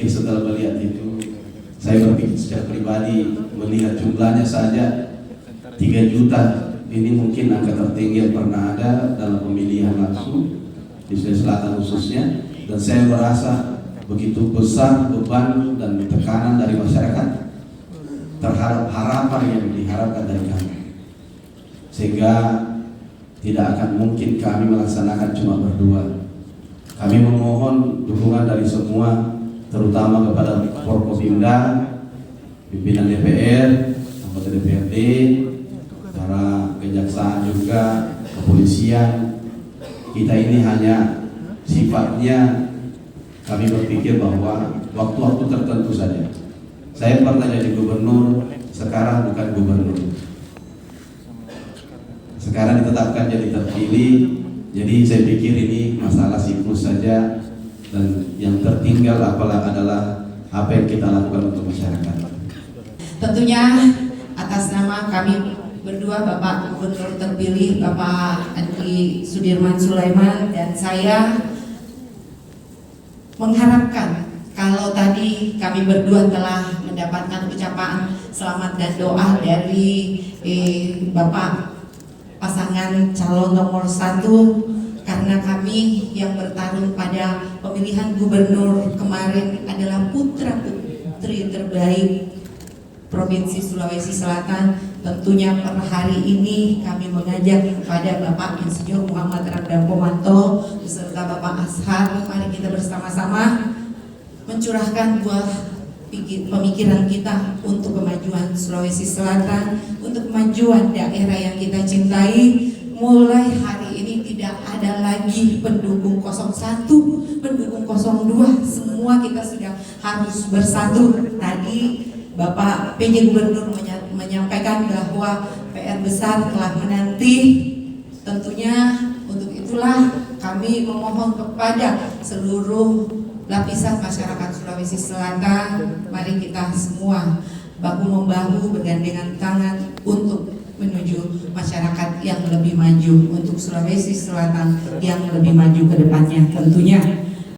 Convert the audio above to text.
berpikir setelah melihat itu, saya berpikir secara pribadi melihat jumlahnya saja 3 juta, ini mungkin angka tertinggi yang pernah ada dalam pemilihan langsung di Sulawesi Selatan khususnya, dan saya merasa begitu besar beban dan tekanan dari masyarakat terhadap harapan yang diharapkan dari kami, sehingga tidak akan mungkin kami melaksanakan cuma berdua. Kami memohon dukungan dari semua, terutama kepada Forkopimda, pimpinan DPR, anggota DPRD, para kejaksaan juga, kepolisian. Kita ini hanya sifatnya kami berpikir bahwa waktu-waktu tertentu saja. Saya pernah jadi gubernur, sekarang bukan gubernur. Sekarang ditetapkan jadi terpilih, jadi saya pikir ini masalah siklus saja, dan yang tertinggal adalah apa yang kita lakukan untuk masyarakat. Tentunya atas nama kami berdua, Bapak Gubernur terpilih Bapak Andi Sudirman Sulaiman dan saya mengharapkan, kalau tadi kami berdua telah mendapatkan ucapan selamat dan doa dari Bapak pasangan calon nomor 1, karena kami yang bertarung pada pemilihan gubernur kemarin adalah putra-putri terbaik Provinsi Sulawesi Selatan. Tentunya per hari ini kami mengajak kepada Bapak Insinyur Muhammad Ramdan Pomanto beserta Bapak Ashar, mari kita bersama-sama mencurahkan buah pemikiran kita untuk kemajuan Sulawesi Selatan, untuk kemajuan daerah yang kita cintai. Mulai hari ini tidak ada lagi pendukung 01, pendukung 02, semua kita sudah harus bersatu. Tadi Bapak PJ Gubernur menyampaikan bahwa PR besar telah menanti. Tentunya untuk itulah kami memohon kepada seluruh lapisan masyarakat Sulawesi Selatan, mari kita semua bahu-membahu bergandengan tangan untuk menuju masyarakat yang lebih maju, untuk Sulawesi Selatan yang lebih maju ke depannya tentunya.